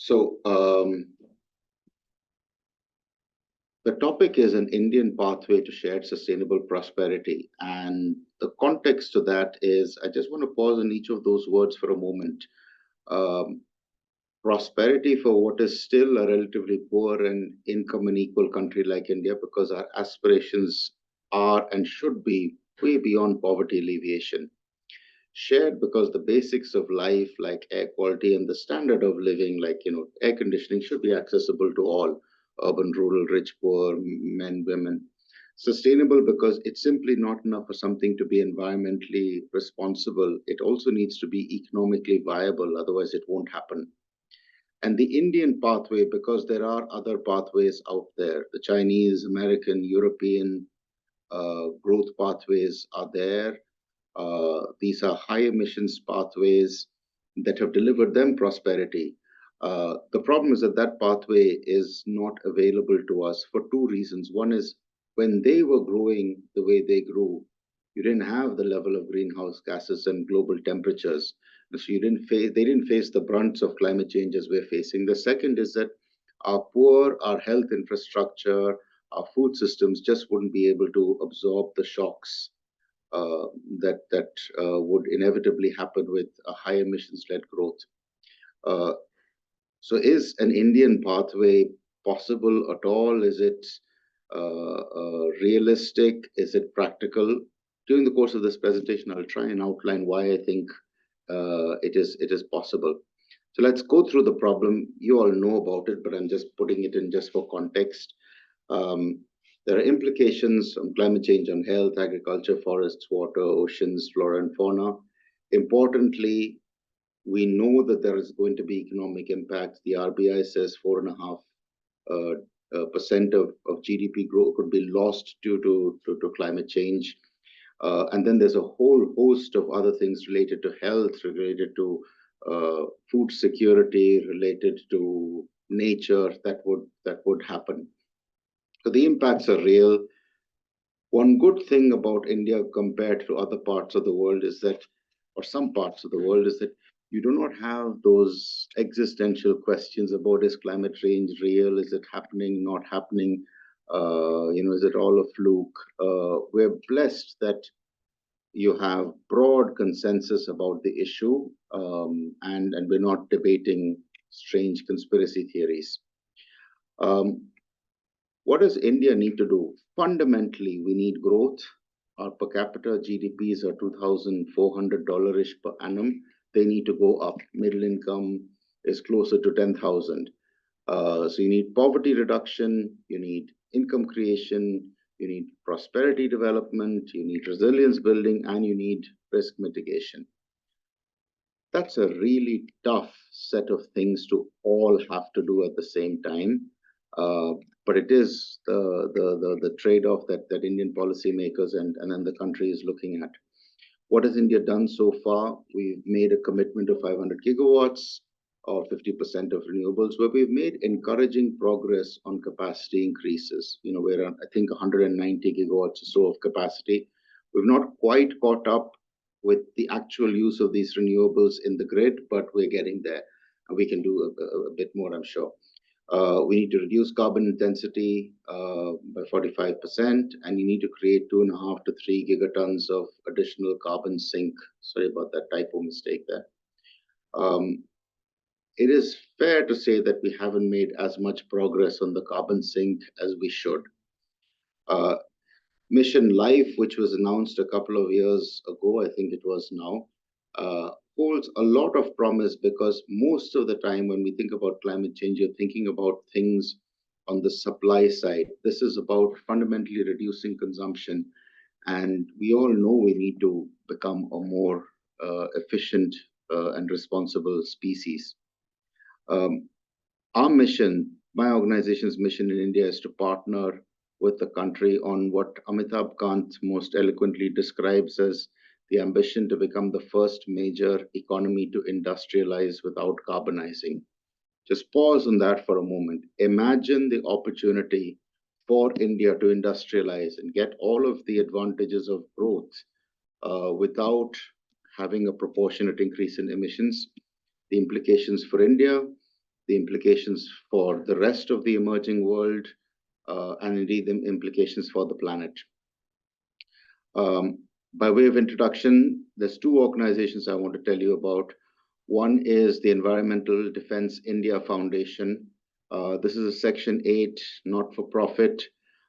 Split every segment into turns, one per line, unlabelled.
So the topic is an Indian pathway to shared sustainable prosperity. And the context to that is I just want to pause on each of those words for a moment. Um, Prosperity for what is still a relatively poor and income unequal country like India, because our aspirations are and should be way beyond poverty alleviation. Shared because the basics of life, like air quality and the standard of living, like air conditioning, should be accessible to all, urban, rural, rich, poor, men, women. Sustainable because it's simply not enough for something to be environmentally responsible. It also needs to be economically viable, otherwise it won't happen. And the Indian pathway, because there are other pathways out there, the Chinese, American, European growth pathways are there. These are high emissions pathways that have delivered them prosperity. The problem is that that pathway is not available to us for two reasons. One is when they were growing the way they grew, you didn't have the level of greenhouse gases and global temperatures. So they didn't face the brunts of climate change as we're facing. The second is that our poor, our health infrastructure, our food systems just wouldn't be able to absorb the shocks uh, that would inevitably happen with a high emissions-led growth. Uh, so, is an Indian pathway possible at all? Is it realistic? Is it practical? During the course of this presentation, I'll try and outline why I think it is possible. So let's go through the problem. You all know about it, but I'm just putting it in just for context. Um, there are implications on climate change on health, agriculture, forests, water, oceans, flora, and fauna. Importantly, we know that there is going to be economic impact. The RBI says 4.5% of GDP growth could be lost due to climate change. And then there's a whole host of other things related to health, related to food security, related to nature that would happen. So the impacts are real. One good thing about India compared to other parts of the world is that, or some parts of the world, is that you do not have those existential questions about is climate change real? Is it happening, not happening? Is it all a fluke? We're blessed that you have broad consensus about the issue, and we're not debating strange conspiracy theories. Um, what does India need to do? Fundamentally, we need growth. Our per capita GDPs are $2,400-ish per annum. They need to go up. Middle income is closer to 10,000. So you need poverty reduction, you need income creation, you need prosperity development, you need resilience building, and you need risk mitigation. That's a really tough set of things to all have to do at the same time. Uh, but it is the trade-off that Indian policymakers and then the country is looking at. What has India done so far? We've made a commitment of 500 gigawatts or 50% of renewables, where we've made encouraging progress on capacity increases. We're at, I think, 190 gigawatts or so of capacity. We've not quite caught up with the actual use of these renewables in the grid, but we're getting there. And we can do a bit more, I'm sure. We need to reduce carbon intensity by 45%, and you need to create 2.5 to 3 gigatons of additional carbon sink. Sorry about that typo mistake there. It is fair to say that we haven't made as much progress on the carbon sink as we should. Uh, Mission Life, which was announced a couple of years ago, I think it was now, holds a lot of promise because most of the time when we think about climate change, you're thinking about things on the supply side. This is about fundamentally reducing consumption. And we all know we need to become a more efficient and responsible species. Um, our mission, my organization's mission in India, is to partner with the country on what Amitabh Kant most eloquently describes as the ambition to become the first major economy to industrialize without carbonizing. Just pause on that for a moment. Imagine the opportunity for India to industrialize and get all of the advantages of growth without having a proportionate increase in emissions. The implications for India: the implications for the rest of the emerging world, and indeed the implications for the planet. By way of introduction, there's two organizations I want to tell you about. One is the Environmental Defense India Foundation. This is a Section 8 not-for-profit.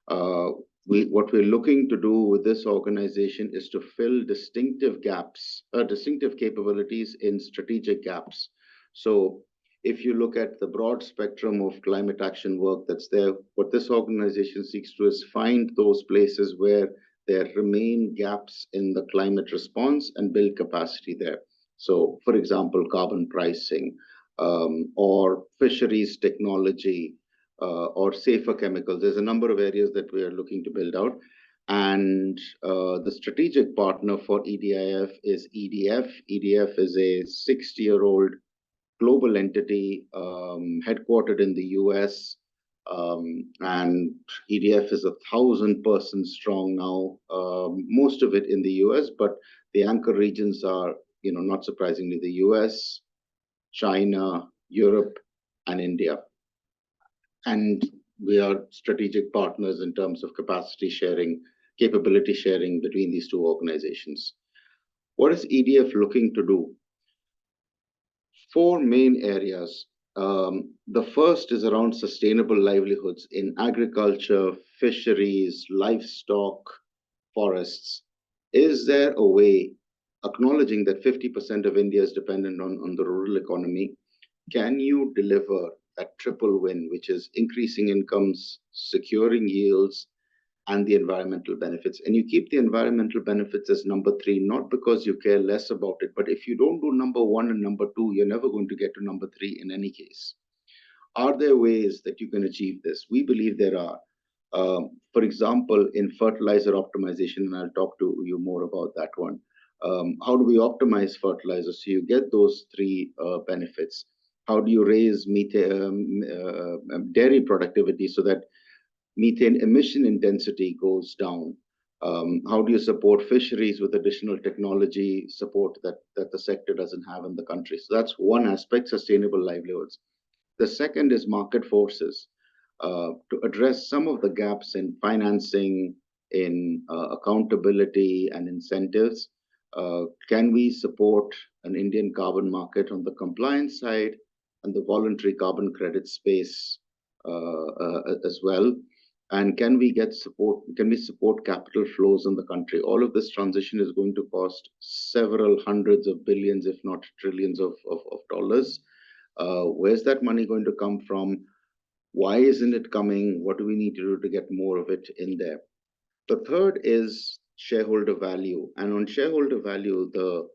What we're looking to do with this organization is to fill distinctive gaps, distinctive capabilities in strategic gaps. So if you look at the broad spectrum of climate action work that's there, what this organization seeks to do is find those places where there remain gaps in the climate response and build capacity there. So, for example, carbon pricing, or fisheries technology, or safer chemicals. There's a number of areas that we are looking to build out. And the strategic partner for EDIF is EDF. EDF is a 60-year-old global entity headquartered in the US. And EDF is 1,000 persons strong now, most of it in the US, but the anchor regions are, not surprisingly, the US, China, Europe, and India. And we are strategic partners in terms of capacity sharing, capability sharing between these two organizations. What is EDF looking to do? Four main areas. The first is around sustainable livelihoods in agriculture, fisheries, livestock, forests. Is there a way, acknowledging that 50% of India is dependent on the rural economy, can you deliver that triple win, which is increasing incomes, securing yields, and the environmental benefits? And you keep the environmental benefits as number three, not because you care less about it, but if you don't do number one and number two, you're never going to get to number three in any case. Are there ways that you can achieve this? We believe there are. For example, in fertilizer optimization, and I'll talk to you more about that one. How do we optimize fertilizer so you get those three benefits? How do you raise dairy productivity so that methane emission intensity goes down? How do you support fisheries with additional technology support that the sector doesn't have in the country? So that's one aspect, sustainable livelihoods. The second is market forces. To address some of the gaps in financing, in accountability and incentives, can we support an Indian carbon market on the compliance side and the voluntary carbon credit space as well? And can we support capital flows in the country? All of this transition is going to cost several hundreds of billions, if not trillions of dollars. Where's that money going to come from? Why isn't it coming? What do we need to do to get more of it in there? The third is shareholder value. And on shareholder value, the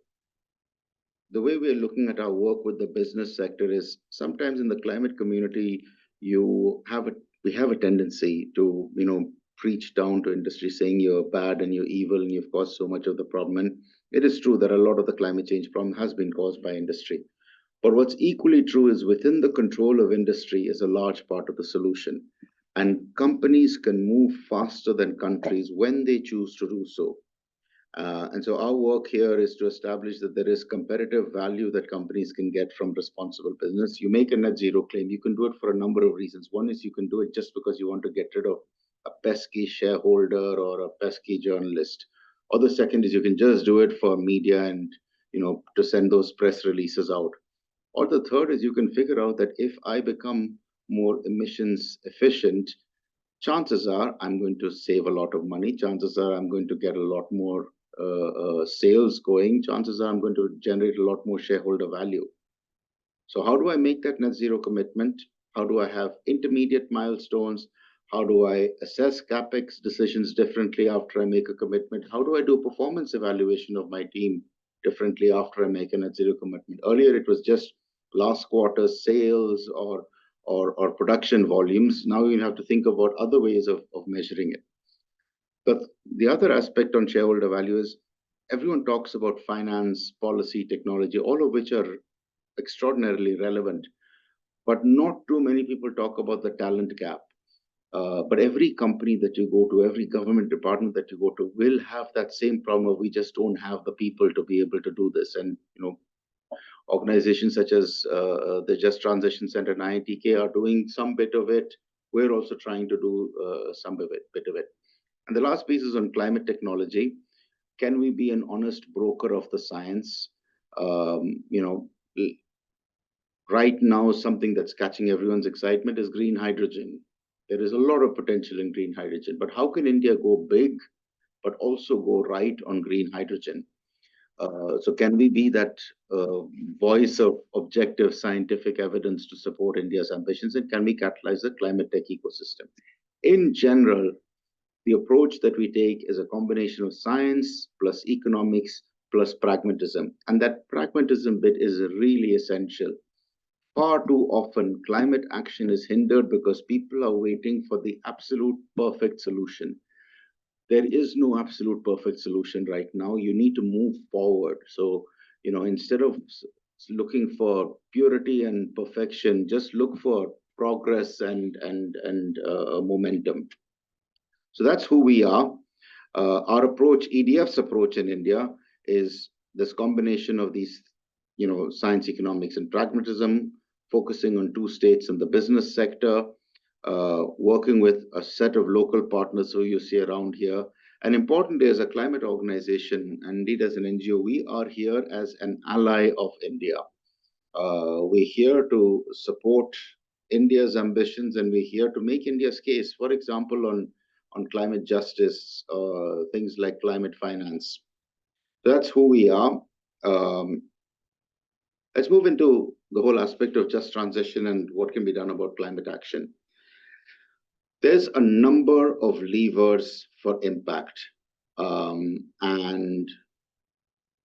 way we're looking at our work with the business sector is sometimes in the climate community, we have a tendency to, preach down to industry saying you're bad and you're evil and you've caused so much of the problem. And it is true that a lot of the climate change problem has been caused by industry. But what's equally true is within the control of industry is a large part of the solution. And companies can move faster than countries when they choose to do so. And so our work here is to establish that there is competitive value that companies can get from responsible business. You make a net zero claim, you can do it for a number of reasons. One is you can do it just because you want to get rid of a pesky shareholder or a pesky journalist. Or the second is you can just do it for media and, to send those press releases out. Or the third is you can figure out that if I become more emissions efficient, chances are I'm going to save a lot of money. Chances are I'm going to get a lot more sales going. Chances are I'm going to generate a lot more shareholder value. So how do I make that net zero commitment? How do I have intermediate milestones? How do I assess CapEx decisions differently after I make a commitment? How do I do performance evaluation of my team differently after I make a net zero commitment? Earlier, it was just last quarter sales or production volumes. Now you have to think about other ways of measuring it. But the other aspect on shareholder value is everyone talks about finance, policy, technology, all of which are extraordinarily relevant. But not too many people talk about the talent gap. But every company that you go to, every government department that you go to will have that same problem of we just don't have the people to be able to do this. And Organizations such as the Just Transition Center and IITK are doing some bit of it. We're also trying to do some bit of it. And the last piece is on climate technology. Can we be an honest broker of the science? You know, right now, something that's catching everyone's excitement is green hydrogen. There is a lot of potential in green hydrogen, but how can India go big, but also go right on green hydrogen? So can we be that uh, voice of objective scientific evidence to support India's ambitions, and can we catalyze the climate tech ecosystem? In general, the approach that we take is a combination of science plus economics plus pragmatism, and that pragmatism bit is really essential. Far too often, climate action is hindered because people are waiting for the absolute perfect solution. There is no absolute perfect solution right now. You need to move forward. So, instead of looking for purity and perfection, just look for progress and momentum. So that's who we are. Our approach, EDF's approach in India, is this combination of these, science, economics, and pragmatism, focusing on two states in the business sector, working with a set of local partners who you see around here. And importantly, as a climate organization, and indeed as an NGO, we are here as an ally of India. We're here to support India's ambitions, and we're here to make India's case. For example, on climate justice, things like climate finance. That's who we are. Um, let's move into the whole aspect of just transition and what can be done about climate action. There's a number of levers for impact. And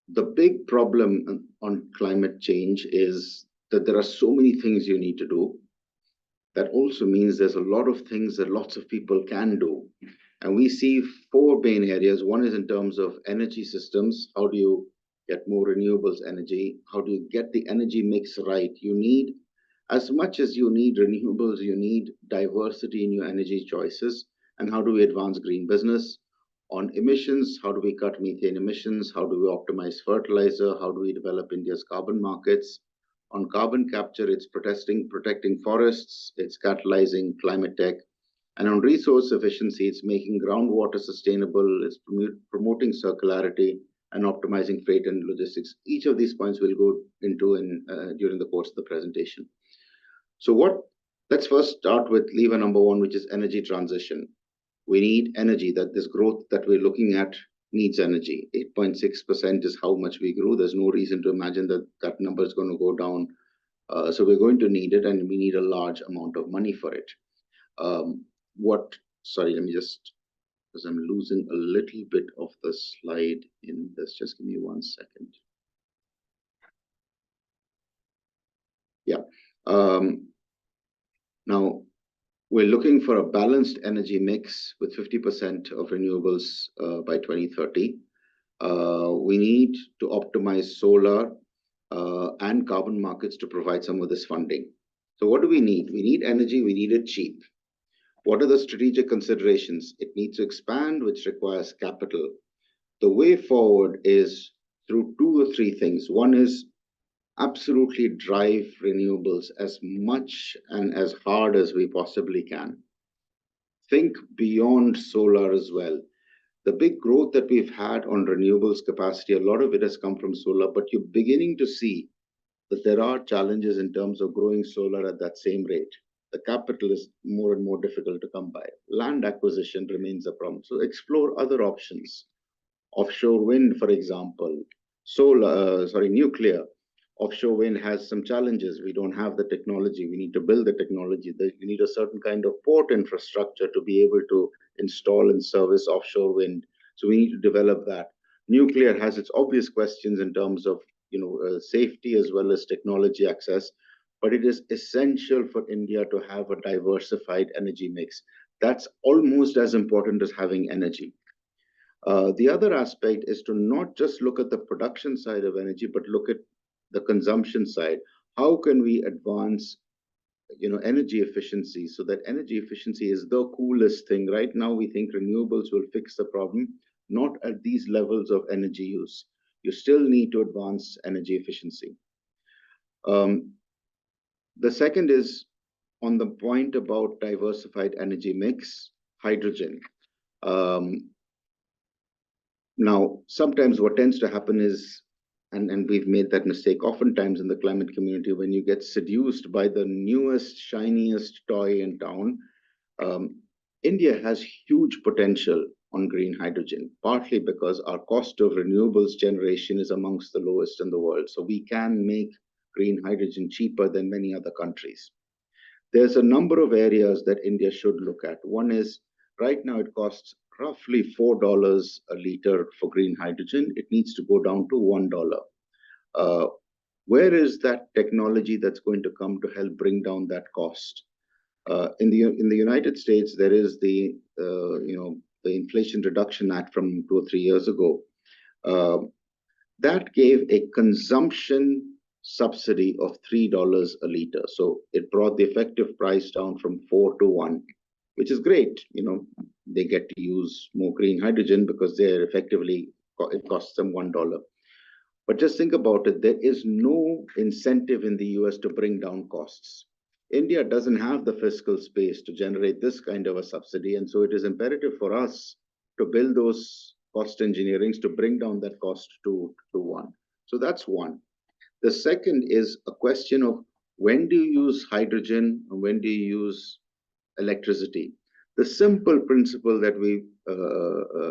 the big problem on climate change is that there are so many things you need to do. That also means there's a lot of things that lots of people can do. And we see four main areas. One is in terms of energy systems. How do you get more renewables energy? How do you get the energy mix right? You need, as much as you need renewables, you need diversity in your energy choices. And how do we advance green business? On emissions, how do we cut methane emissions? How do we optimize fertilizer? How do we develop India's carbon markets? On carbon capture, it's protecting forests, it's catalyzing climate tech. And on resource efficiency, it's making groundwater sustainable, it's promoting circularity and optimizing freight and logistics. Each of these points we'll go into during the course of the presentation. So let's first start with lever number one, which is energy transition. We need energy. That this growth that we're looking at needs energy. 8.6% is how much we grew. There's no reason to imagine that that number is going to go down. So we're going to need it, and we need a large amount of money for it. Sorry, let me just, because I'm losing a little bit of the slide in this. Just give me 1 second. Yeah. Now, we're looking for a balanced energy mix with 50% of renewables by 2030. We need to optimize solar and carbon markets to provide some of this funding. So what do we need? We need energy, we need it cheap. What are the strategic considerations? It needs to expand, which requires capital. The way forward is through two or three things. One is absolutely drive renewables as much and as hard as we possibly can. Think beyond solar as well. The big growth that we've had on renewables capacity, a lot of it has come from solar, but you're beginning to see that there are challenges in terms of growing solar at that same rate. The capital is more and more difficult to come by. Land acquisition remains a problem. So explore other options. Offshore wind, for example, nuclear. Offshore wind has some challenges. We don't have the technology. We need to build the technology. You need a certain kind of port infrastructure to be able to install and service offshore wind. So we need to develop that. Nuclear has its obvious questions in terms of safety as well as technology access, but it is essential for India to have a diversified energy mix. That's almost as important as having energy. The other aspect is to not just look at the production side of energy, but look at the consumption side. How can we advance, energy efficiency so that energy efficiency is the coolest thing? Right now, we think renewables will fix the problem, not at these levels of energy use. You still need to advance energy efficiency. Um, the second is on the point about diversified energy mix, hydrogen. Um, Now, sometimes what tends to happen is, and we've made that mistake oftentimes in the climate community, when you get seduced by the newest, shiniest toy in town, um, India has huge potential on green hydrogen, partly because our cost of renewables generation is amongst the lowest in the world. So we can make green hydrogen cheaper than many other countries. There's a number of areas that India should look at. One is right now it costs roughly $4 a liter for green hydrogen. It needs to go down to $1. Uh, where is that technology that's going to come to help bring down that cost? In the United States, there is the Inflation Reduction Act from 2 or 3 years ago. Uh, that gave a consumption subsidy of $3 a liter. So it brought the effective price down from 4 to 1, which is great. They get to use more green hydrogen because they're effectively, it costs them $1. But just think about it, there is no incentive in the US to bring down costs. India doesn't have the fiscal space to generate this kind of a subsidy. And so it is imperative for us to build those cost engineerings to bring down that cost to 1. So that's one. The second is a question of when do you use hydrogen and when do you use electricity? The simple principle that we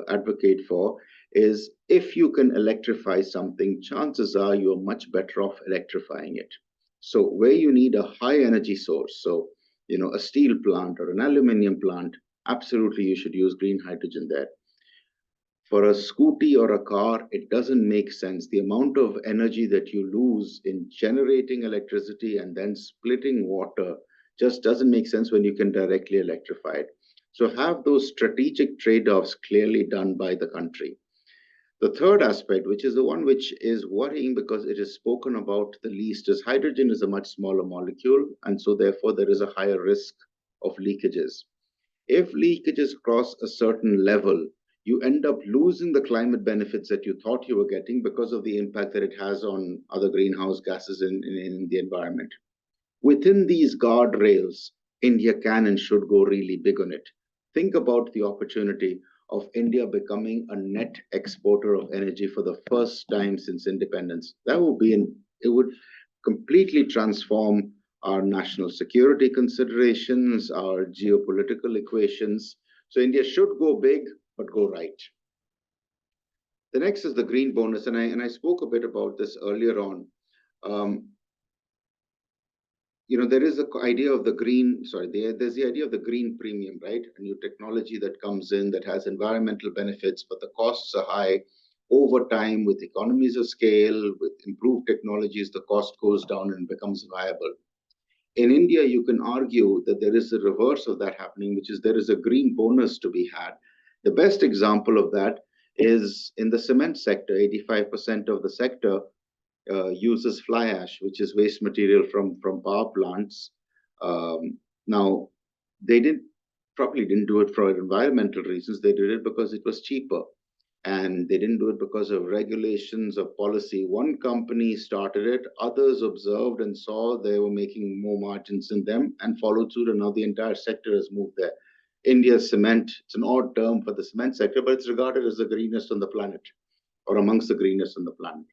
advocate for is if you can electrify something, chances are you're much better off electrifying it. So where you need a high energy source, so a steel plant or an aluminum plant, absolutely you should use green hydrogen there. For a scooty or a car, it doesn't make sense. The amount of energy that you lose in generating electricity and then splitting water just doesn't make sense when you can directly electrify it. So have those strategic trade-offs clearly done by the country. The third aspect, which is the one which is worrying because it is spoken about the least, is hydrogen is a much smaller molecule, and so therefore there is a higher risk of leakages. If leakages cross a certain level, you end up losing the climate benefits that you thought you were getting because of the impact that it has on other greenhouse gases in the environment. Within these guardrails, India can and should go really big on it. Think about the opportunity of India becoming a net exporter of energy for the first time since independence. It would completely transform our national security considerations, our geopolitical equations. So India should go big, but go right. The next is the green bonus, and I spoke a bit about this earlier on. Um, there is the idea of the green, sorry, there's the idea of the green premium, right? A new technology that comes in that has environmental benefits, but the costs are high. Over time, with economies of scale, with improved technologies, the cost goes down and becomes viable. In India, you can argue that there is a reverse of that happening, which is there is a green bonus to be had. The best example of that is in the cement sector. 85% of the sector uses fly ash, which is waste material from power plants. Now, they probably didn't do it for environmental reasons. They did it because it was cheaper. And they didn't do it because of regulations or policy. One company started it, others observed and saw they were making more margins than them and followed suit, and now the entire sector has moved there. India's cement, it's an odd term for the cement sector, but it's regarded as the greenest on the planet or amongst the greenest on the planet.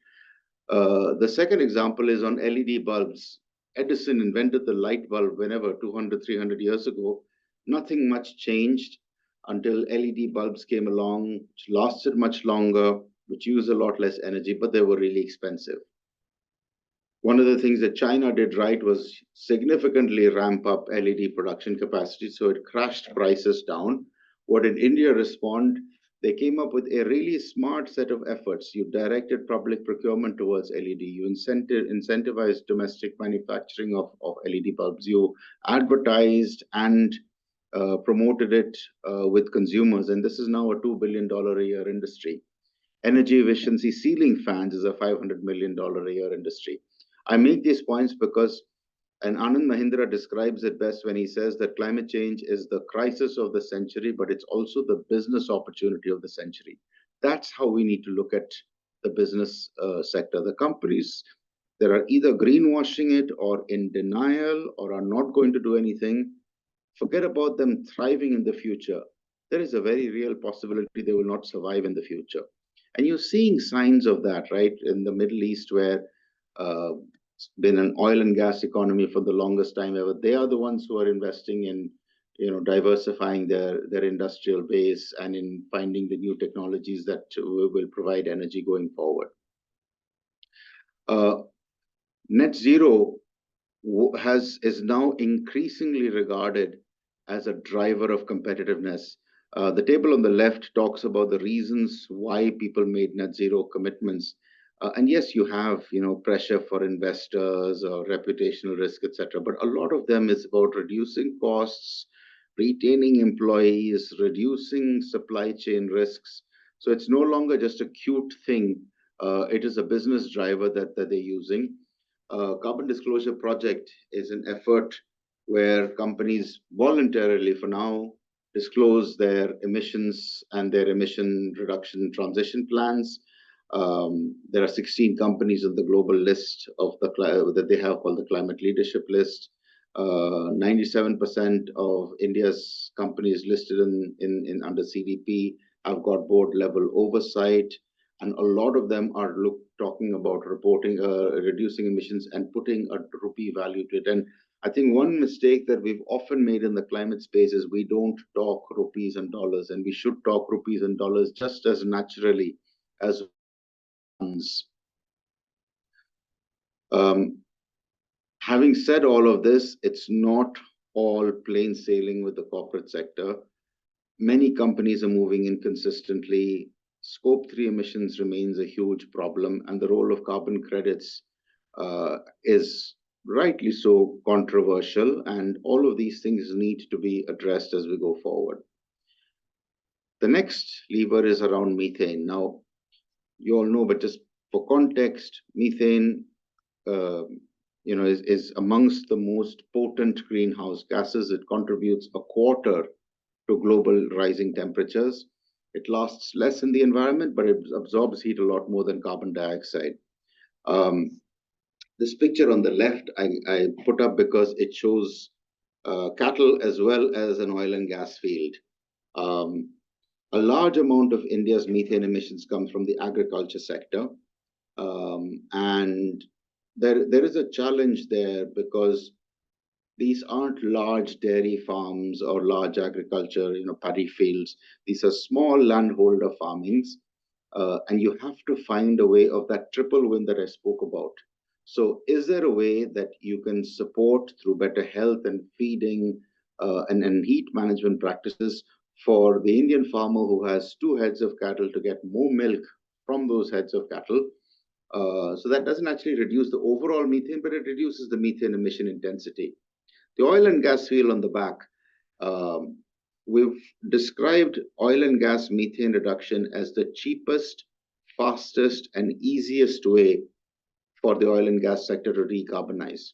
The second example is on LED bulbs. Edison invented the light bulb whenever, 200, 300 years ago. Nothing much changed until LED bulbs came along, which lasted much longer, which used a lot less energy, but they were really expensive. One of the things that China did right was significantly ramp up LED production capacity, so it crashed prices down. What did India respond? They came up with a really smart set of efforts. You directed public procurement towards LED. You incentivized domestic manufacturing of LED bulbs. You advertised and promoted it with consumers. And this is now a $2 billion a year industry. Energy efficiency ceiling fans is a $500 million a year industry. I make these points because and Anand Mahindra describes it best when he says that climate change is the crisis of the century, but it's also the business opportunity of the century. That's how we need to look at the business sector. The companies that are either greenwashing it or in denial or are not going to do anything, forget about them thriving in the future. There is a very real possibility they will not survive in the future. And you're seeing signs of that, right? In the Middle East, where it's been an oil and gas economy for the longest time ever. They are the ones who are investing in, diversifying their industrial base and in finding the new technologies that will provide energy going forward. Net zero is now increasingly regarded as a driver of competitiveness. The table on the left talks about the reasons why people made net zero commitments. And yes, you have pressure for investors or reputational risk, etc. But a lot of them is about reducing costs, retaining employees, reducing supply chain risks. So it's no longer just a cute thing. It is a business driver that they're using. Carbon Disclosure Project is an effort where companies voluntarily, for now, disclose their emissions and their emission reduction transition plans. There are 16 companies on the global list of that they have called the Climate Leadership List. 97% of India's companies listed in under CDP have got board level oversight, and a lot of them are talking about reporting, reducing emissions and putting a rupee value to it. And I think one mistake that we've often made in the climate space is we don't talk rupees and dollars, and we should talk rupees and dollars just as naturally as funds. Having said all of this, it's not all plain sailing with the corporate sector. Many companies are moving inconsistently. Scope 3 emissions remains a huge problem, and the role of carbon credits is rightly so controversial, and all of these things need to be addressed as we go forward. The next lever is around methane. Now, you all know, but just for context, methane is amongst the most potent greenhouse gases. It contributes a quarter to global rising temperatures. It lasts less in the environment, but it absorbs heat a lot more than carbon dioxide. This picture on the left, I put up because it shows cattle as well as an oil and gas field. A large amount of India's methane emissions comes from the agriculture sector. And there is a challenge there because these aren't large dairy farms or large agriculture, paddy fields. These are small landholder farmings. And you have to find a way of that triple win that I spoke about. So is there a way that you can support through better health and feeding and heat management practices for the Indian farmer who has 2 heads of cattle to get more milk from those heads of cattle? So that doesn't actually reduce the overall methane, but it reduces the methane emission intensity. The oil and gas field on the back, we've described oil and gas methane reduction as the cheapest, fastest, and easiest way for the oil and gas sector to decarbonize.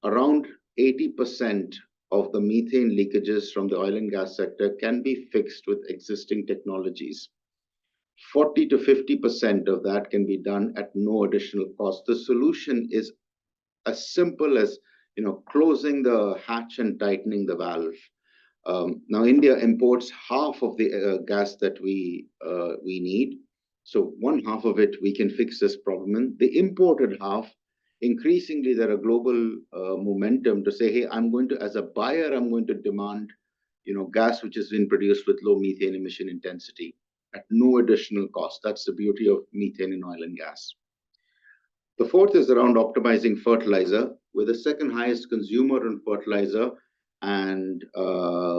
Around 80% of the methane leakages from the oil and gas sector can be fixed with existing technologies. 40 to 50% of that can be done at no additional cost. The solution is as simple as closing the hatch and tightening the valve. Now, India imports half of the gas that we need. So 1/2 of it, we can fix this problem in. The imported half, increasingly, there are global momentum to say, hey, as a buyer, I'm going to demand, gas which has been produced with low methane emission intensity at no additional cost. That's the beauty of methane in oil and gas. The fourth is around optimizing fertilizer. We're the second highest consumer in fertilizer, and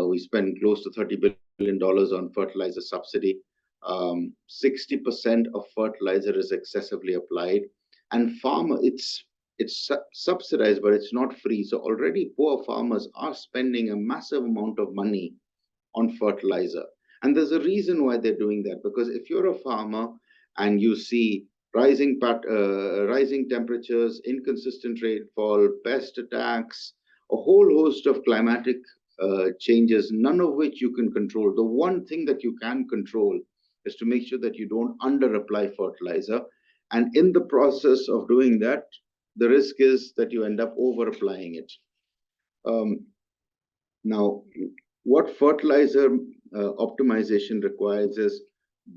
we spend close to $30 billion on fertilizer subsidy. 60% of fertilizer is excessively applied, and it's subsidized, but it's not free. So already poor farmers are spending a massive amount of money on fertilizer. And there's a reason why they're doing that, because if you're a farmer and you see rising temperatures, inconsistent rainfall, pest attacks, a whole host of climatic changes, none of which you can control. The one thing that you can control is to make sure that you don't under-apply fertilizer. And in the process of doing that, the risk is that you end up over applying it. Now, what fertilizer optimization requires is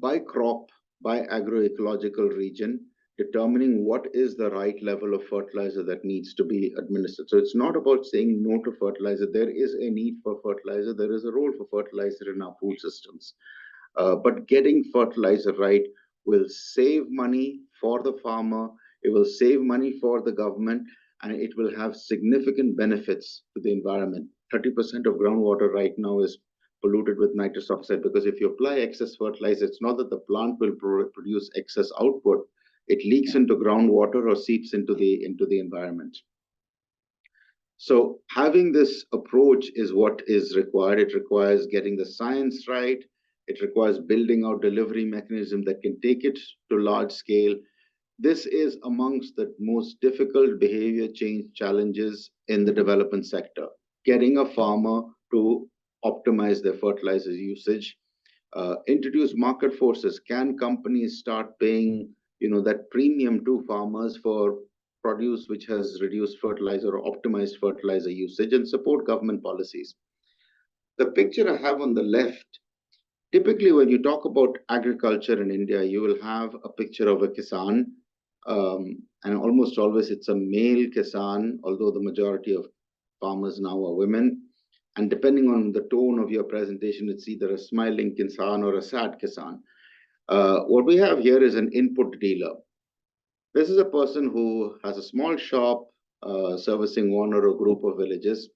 by crop, by agroecological region, determining what is the right level of fertilizer that needs to be administered. So it's not about saying no to fertilizer. There is a need for fertilizer. There is a role for fertilizer in our food systems. But getting fertilizer right will save money for the farmer, it will save money for the government, and it will have significant benefits to the environment. 30% of groundwater right now is polluted with nitrous oxide because if you apply excess fertilizer, it's not that the plant will produce excess output, it leaks into groundwater or seeps into the environment. So having this approach is what is required. It requires getting the science right. It requires building out delivery mechanism that can take it to large scale. This is amongst the most difficult behavior change challenges in the development sector. Getting a farmer to optimize their fertilizer usage, introduce market forces. Can companies start paying, that premium to farmers for produce which has reduced fertilizer or optimized fertilizer usage, and support government policies? The picture I have on the left, typically when you talk about agriculture in India, you will have a picture of a kisan, and almost always it's a male kisan, although the majority of farmers now are women. And depending on the tone of your presentation, it's either a smiling kisan or a sad kisan. What we have here is an input dealer. This is a person who has a small shop servicing one or a group of villages.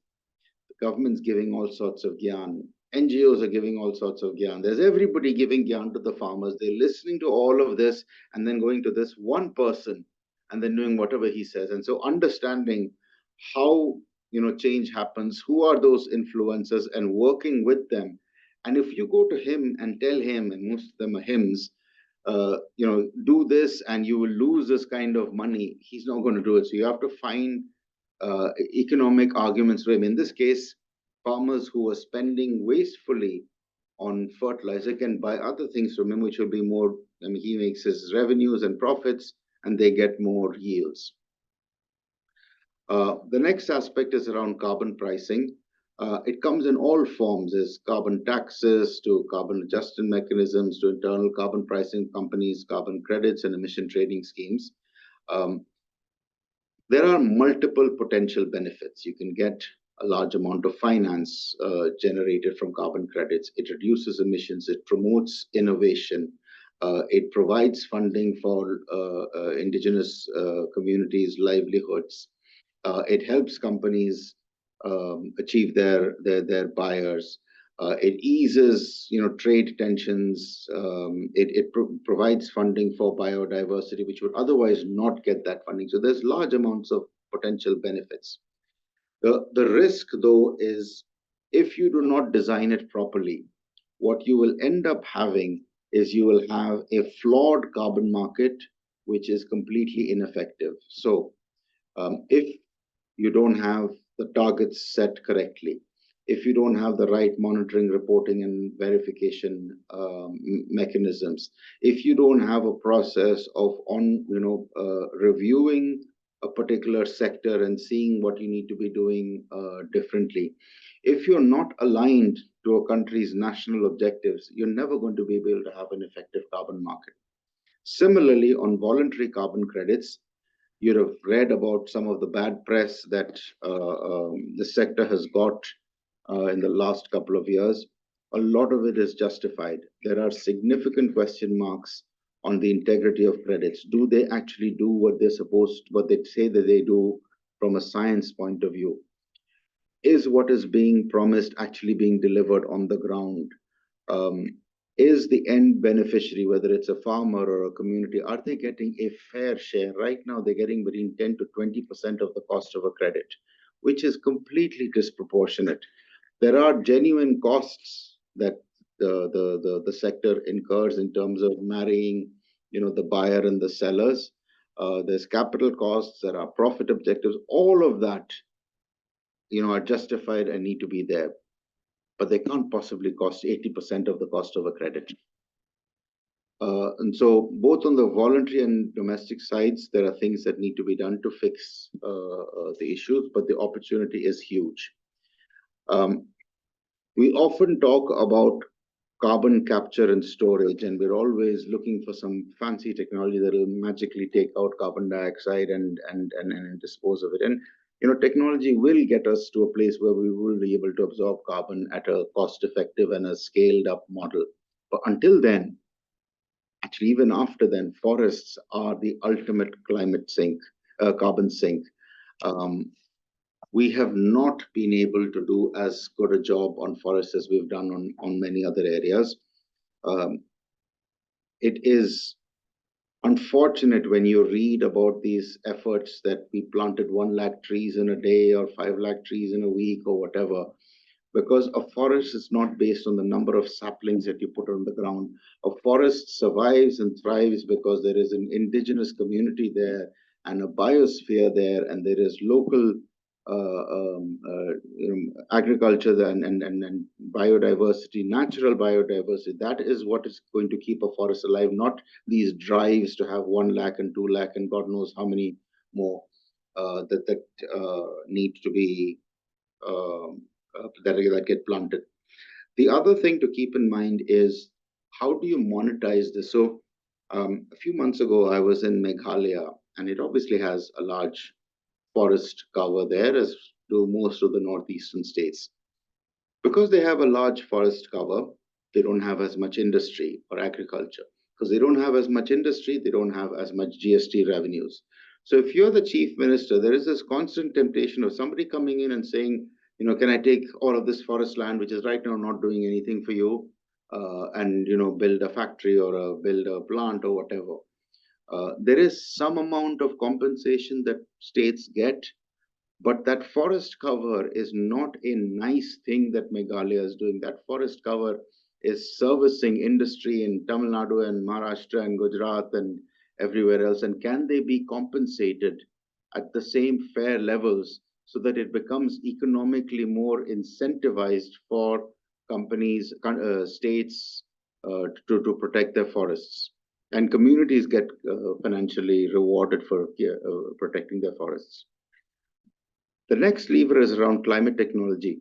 The government's giving all sorts of gyan. NGOs are giving all sorts of gyan. There's everybody giving gyan to the farmers. They're listening to all of this and then going to this one person and then doing whatever he says. And so understanding how change happens, who are those influencers, and working with them. And if you go to him and tell him, and most of them are hymns, do this and you will lose this kind of money, he's not going to do it. So you have to find economic arguments for him. In this case, farmers who are spending wastefully on fertilizer can buy other things from him, which will be more, he makes his revenues and profits and they get more yields. The next aspect is around carbon pricing. It comes in all forms, as carbon taxes to carbon adjustment mechanisms to internal carbon pricing companies, carbon credits, and emission trading schemes. There are multiple potential benefits. You can get a large amount of finance generated from carbon credits. It reduces emissions. It promotes innovation. It provides funding for indigenous communities' livelihoods. It helps companies achieve their buyers. It eases trade tensions. It provides funding for biodiversity, which would otherwise not get that funding. So there's large amounts of potential benefits. The risk, though, is if you do not design it properly, what you will end up having is you will have a flawed carbon market, which is completely ineffective. So if you don't have the targets set correctly, if you don't have the right monitoring, reporting, and verification mechanisms, if you don't have a process of reviewing a particular sector and seeing what you need to be doing differently, if you're not aligned to a country's national objectives, you're never going to be able to have an effective carbon market. Similarly, on voluntary carbon credits, you'd have read about some of the bad press that the sector has got in the last couple of years. A lot of it is justified. There are significant question marks on the integrity of credits. Do they actually do what they're supposed, what they say that they do from a science point of view? Is what is being promised actually being delivered on the ground? Is the end beneficiary, whether it's a farmer or a community, are they getting a fair share? Right now, they're getting between 10 to 20% of the cost of a credit, which is completely disproportionate. There are genuine costs that the sector incurs in terms of marrying, the buyer and the sellers. There's capital costs, there are profit objectives. All of that, are justified and need to be there, but they can't possibly cost 80% of the cost of a credit. And so both on the voluntary and domestic sides, there are things that need to be done to fix the issues, but the opportunity is huge. Um, we often talk about carbon capture and storage, and we're always looking for some fancy technology that will magically take out carbon dioxide and dispose of it. And technology will get us to a place where we will be able to absorb carbon at a cost-effective and a scaled-up model. But until then, actually, even after then, forests are the ultimate carbon sink. Um, we have not been able to do as good a job on forests as we've done on many other areas. Um, it is unfortunate when you read about these efforts that we planted 1 lakh trees in a day or 5 lakh trees in a week or whatever, because a forest is not based on the number of saplings that you put on the ground. A forest survives and thrives because there is an indigenous community there and a biosphere there, and there is local agriculture and biodiversity, natural biodiversity. That is what is going to keep a forest alive, not these drives to have 1 lakh and 2 lakh and God knows how many more that need to be that get planted. The other thing to keep in mind is how do you monetize this? So a few months ago, I was in Meghalaya, and it obviously has a large forest cover there, as do most of the northeastern states. Because they have a large forest cover, they don't have as much industry or agriculture. Because they don't have as much industry, they don't have as much GST revenues. So if you're the chief minister, there is this constant temptation of somebody coming in and saying, can I take all of this forest land, which is right now not doing anything for you, and build a factory or build a plant or whatever. There is some amount of compensation that states get, but that forest cover is not a nice thing that Meghalaya is doing. That forest cover is servicing industry in Tamil Nadu and Maharashtra and Gujarat and everywhere else. And can they be compensated at the same fair levels so that it becomes economically more incentivized for companies, states to protect their forests? And communities get financially rewarded for protecting their forests. The next lever is around climate technology.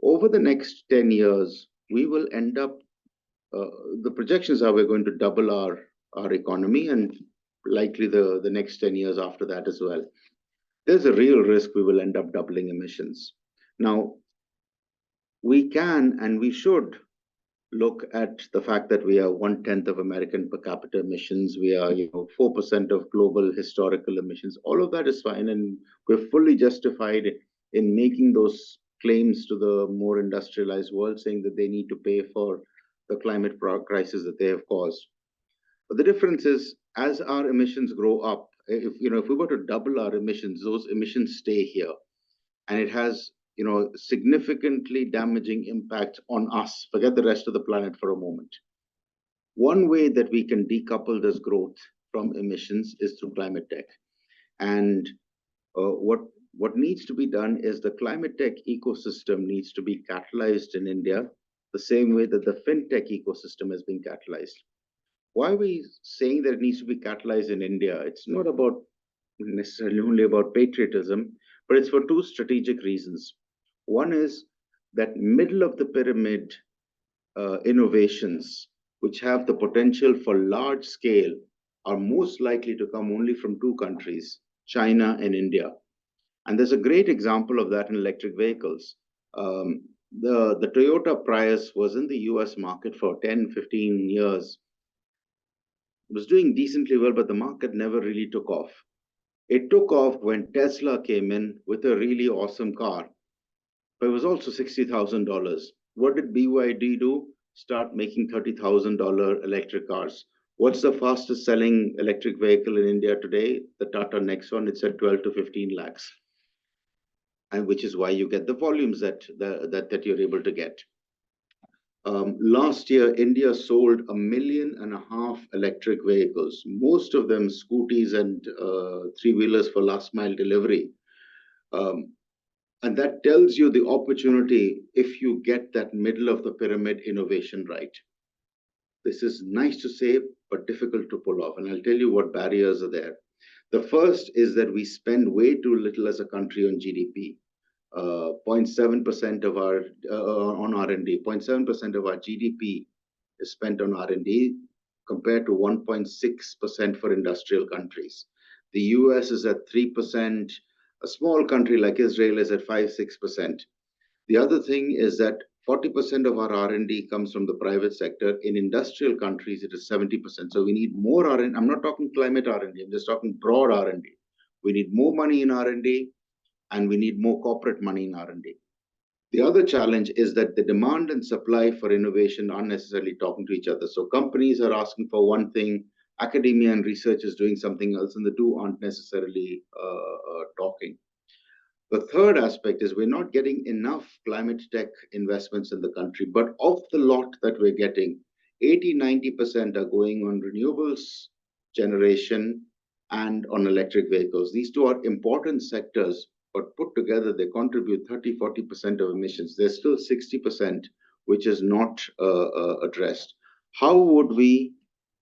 Over the next 10 years, we will end up, the projections are we're going to double our economy and likely the next 10 years after that as well. There's a real risk we will end up doubling emissions. Now, we can and we should look at the fact that we are 1/10 of American per capita emissions. We are, 4% of global historical emissions. All of that is fine, and we're fully justified in making those claims to the more industrialized world, saying that they need to pay for the climate crisis that they have caused. But the difference is, as our emissions grow up, if we were to double our emissions, those emissions stay here, and it has significantly damaging impact on us. Forget the rest of the planet for a moment. One way that we can decouple this growth from emissions is through climate tech. And what needs to be done is the climate tech ecosystem needs to be catalyzed in India the same way that the fintech ecosystem has been catalyzed. Why are we saying that it needs to be catalyzed in India? It's not about necessarily only about patriotism, but it's for two strategic reasons. One is that middle of the pyramid innovations, which have the potential for large scale, are most likely to come only from two countries, China and India. And there's a great example of that in electric vehicles. The Toyota Prius was in the US market for 10, 15 years. It was doing decently well, but the market never really took off. It took off when Tesla came in with a really awesome car, but it was also $60,000. What did BYD do? Start making $30,000 electric cars. What's the fastest selling electric vehicle in India today? The Tata Nexon. It's at 12 to 15 lakhs, and which is why you get the volumes that you're able to get. Last year, India sold 1.5 million electric vehicles, most of them scooties and three-wheelers for last mile delivery. And that tells you the opportunity if you get that middle of the pyramid innovation right. This is nice to say, but difficult to pull off. And I'll tell you what barriers are there. The first is that we spend way too little as a country on GDP. 0.7% of our on R&D. 0.7% of our GDP is spent on R&D compared to 1.6% for industrial countries. The US is at 3%. A small country like Israel is at 5-6%. The other thing is that 40% of our R&D comes from the private sector. In industrial countries, it is 70%. So we need more R&D. I'm not talking climate R&D. I'm just talking broad R&D. We need more money in R&D, and we need more corporate money in R&D. The other challenge is that the demand and supply for innovation aren't necessarily talking to each other. So companies are asking for one thing, academia and research is doing something else, and the two aren't necessarily talking. The third aspect is we're not getting enough climate tech investments in the country, but of the lot that we're getting, 80-90% are going on renewables generation and on electric vehicles. These two are important sectors, but put together, they contribute 30-40% of emissions. There's still 60%, which is not addressed. How would we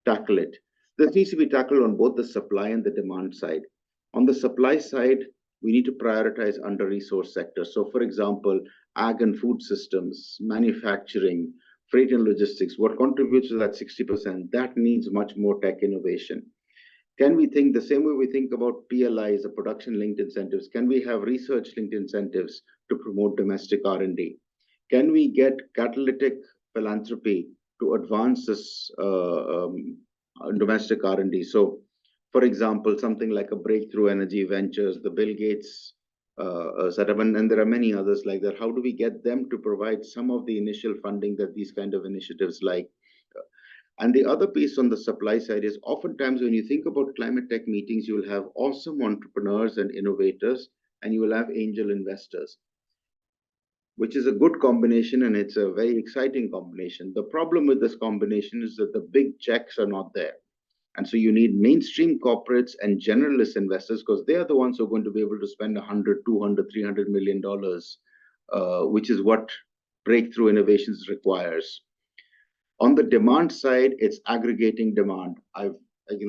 tackle it? This needs to be tackled on both the supply and the demand side. On the supply side, we need to prioritize under-resourced sectors. So, for example, ag and food systems, manufacturing, freight and logistics, what contributes to that 60%, that needs much more tech innovation. Can we think the same way we think about PLIs, the production-linked incentives? Can we have research-linked incentives to promote domestic R&D? Can we get catalytic philanthropy to advance this domestic R&D? So, for example, something like a Breakthrough Energy Ventures, the Bill Gates setup, and there are many others like that. How do we get them to provide some of the initial funding that these kind of initiatives like? And the other piece on the supply side is oftentimes when you think about climate tech meetings, you will have awesome entrepreneurs and innovators, and you will have angel investors, which is a good combination, and it's a very exciting combination. The problem with this combination is that the big checks are not there. And so you need mainstream corporates and generalist investors because they are the ones who are going to be able to spend $100, $200, $300 million, which is what breakthrough innovations requires. On the demand side, it's aggregating demand. I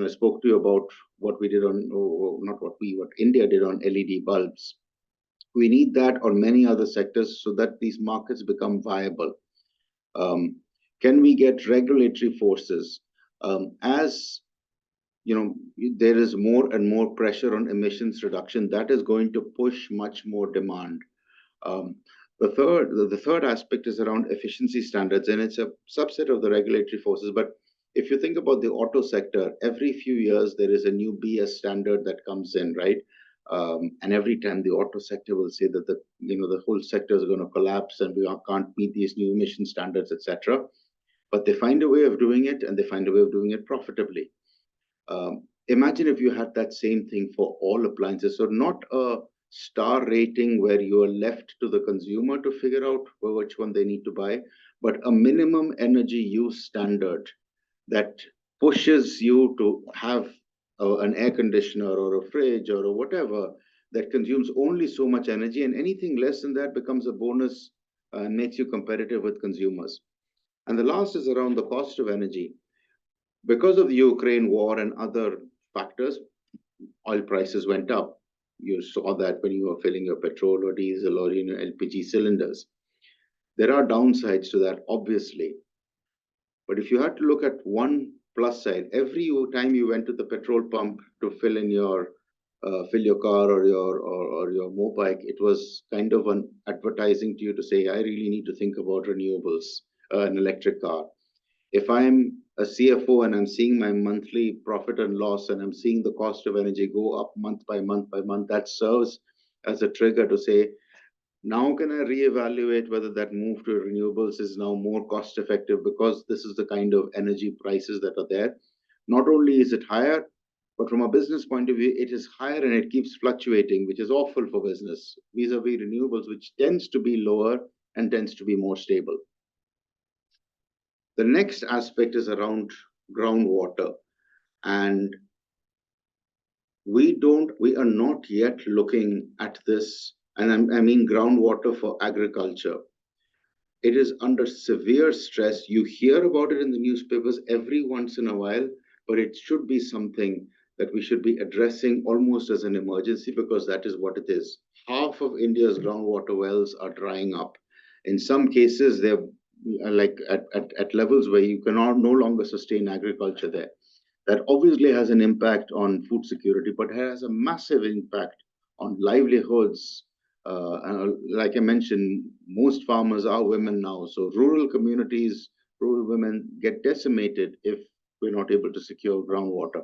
spoke to you about what we did on, what India did on LED bulbs. We need that on many other sectors so that these markets become viable. Can we get regulatory forces? As there is more and more pressure on emissions reduction, that is going to push much more demand. The third aspect is around efficiency standards, and it's a subset of the regulatory forces. But if you think about the auto sector, every few years there is a new BS standard that comes in, right? And every time the auto sector will say that the whole sector is going to collapse and we can't meet these new emission standards, etc. But they find a way of doing it, and they find a way of doing it profitably. Imagine if you had that same thing for all appliances. So not a star rating where you are left to the consumer to figure out which one they need to buy, but a minimum energy use standard that pushes you to have an air conditioner or a fridge or whatever that consumes only so much energy, and anything less than that becomes a bonus and makes you competitive with consumers. And the last is around the cost of energy. Because of the Ukraine war and other factors, oil prices went up. You saw that when you were filling your petrol or diesel or LPG cylinders. There are downsides to that, obviously. But if you had to look at one plus side, every time you went to the petrol pump to fill your car or your mopike, it was kind of an advertising to you to say, I really need to think about renewables, an electric car. If I'm a CFO and I'm seeing my monthly profit and loss and I'm seeing the cost of energy go up month by month by month, that serves as a trigger to say, now can I reevaluate whether that move to renewables is now more cost effective because this is the kind of energy prices that are there. Not only is it higher, but from a business point of view, it is higher and it keeps fluctuating, which is awful for business vis-a-vis renewables, which tends to be lower and tends to be more stable. The next aspect is around groundwater, and we are not yet looking at this, and I mean groundwater for agriculture. It is under severe stress. You hear about it in the newspapers every once in a while, but it should be something that we should be addressing almost as an emergency, because that is what it is. Half of India's groundwater wells are drying up. In some cases, they're like at levels where you cannot no longer sustain agriculture there. That obviously has an impact on food security, but has a massive impact on livelihoods. Like I mentioned, most farmers are women now. So rural communities, rural women get decimated if we're not able to secure groundwater.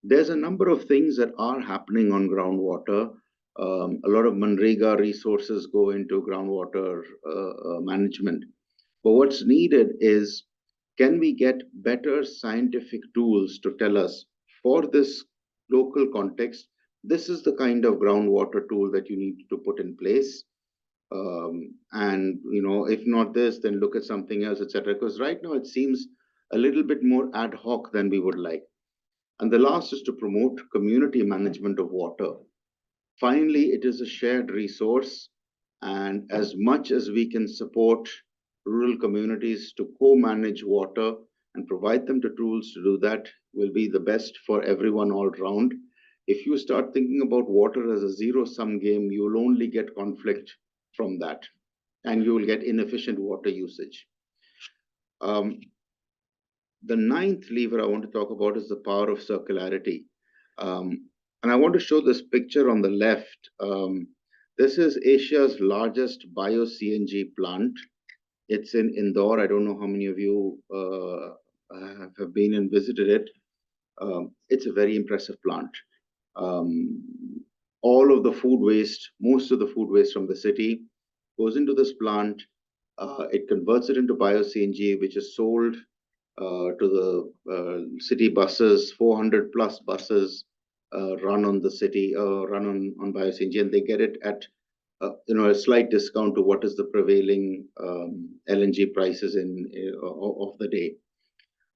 There's a number of things that are happening on groundwater. A lot of Manrega resources go into groundwater management. But what's needed is, can we get better scientific tools to tell us, for this local context, this is the kind of groundwater tool that you need to put in place. And if not this, then look at something else, etc. Because right now it seems a little bit more ad hoc than we would like. And the last is to promote community management of water. Finally, it is a shared resource, and as much as we can support rural communities to co-manage water and provide them the tools to do that, will be the best for everyone all round. If you start thinking about water as a zero-sum game, you will only get conflict from that, and you will get inefficient water usage. The ninth lever I want to talk about is the power of circularity. And I want to show this picture on the left. This is Asia's largest bio-CNG plant. It's in Indore. I don't know how many of you have been and visited it. It's a very impressive plant. All of the food waste, most of the food waste from the city goes into this plant. It converts it into bio-CNG, which is sold to the city buses. 400 plus buses run on the city, run on bio-CNG, and they get it at a slight discount to what is the prevailing LNG prices of the day.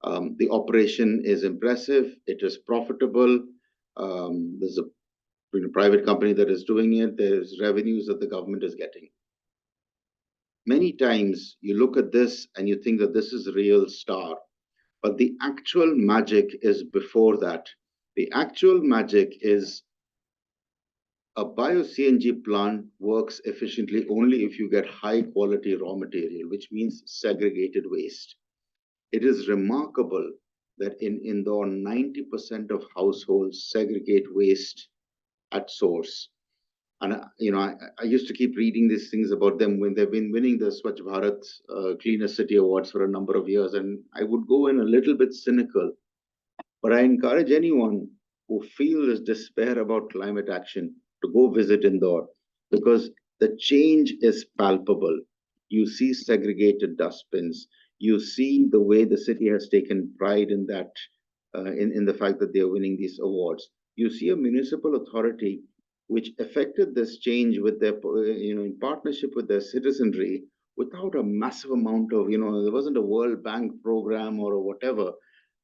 The operation is impressive. It is profitable. There's a private company that is doing it. There's revenues that the government is getting. Many times you look at this and you think that this is a real star, but the actual magic is before that. The actual magic is a bio-CNG plant works efficiently only if you get high quality raw material, which means segregated waste. It is remarkable that in Indore, 90% of households segregate waste at source. And I used to keep reading these things about them when they've been winning the Swachh Bharat Cleaner City Awards for a number of years. And I would go in a little bit cynical, but I encourage anyone who feels despair about climate action to go visit Indore, because the change is palpable. You see segregated dustbins. You see the way the city has taken pride in that, in the fact that they are winning these awards. You see a municipal authority which effected this change with their, in partnership with their citizenry, without a massive amount of, there wasn't a World Bank program or whatever.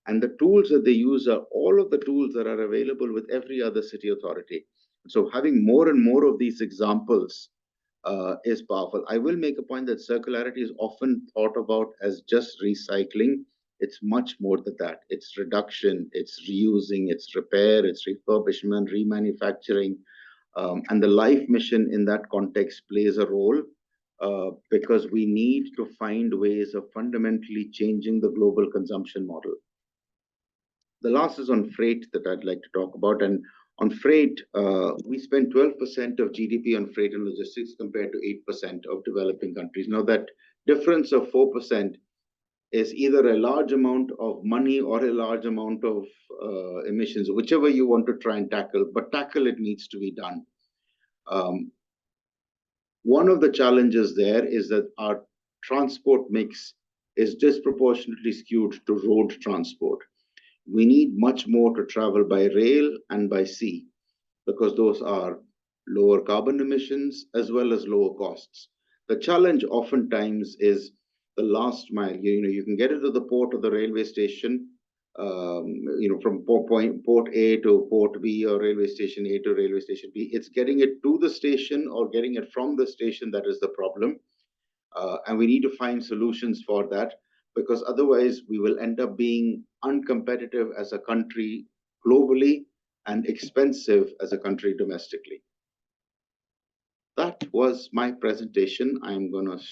And the tools that they use are all of the tools that are available with every other city authority. So having more and more of these examples is powerful. I will make a point that circularity is often thought about as just recycling. It's much more than that. It's reduction, it's reusing, it's repair, it's refurbishment, remanufacturing. And the LIFE mission in that context plays a role, because we need to find ways of fundamentally changing the global consumption model. The last is on freight that I'd like to talk about. And on freight, we spend 12% of GDP on freight and logistics compared to 8% of developing countries. Now, that difference of 4% is either a large amount of money or a large amount of emissions, whichever you want to try and tackle, but tackle it needs to be done. One of the challenges there is that our transport mix is disproportionately skewed to road transport. We need much more to travel by rail and by sea, because those are lower carbon emissions as well as lower costs. The challenge oftentimes is the last mile. You can get into the port or the railway station, from port A to port B, or railway station A to railway station B. It's getting it to the station or getting it from the station that is the problem. And we need to find solutions for that, because otherwise we will end up being uncompetitive as a country globally and expensive as a country domestically. That was my presentation. I'm going to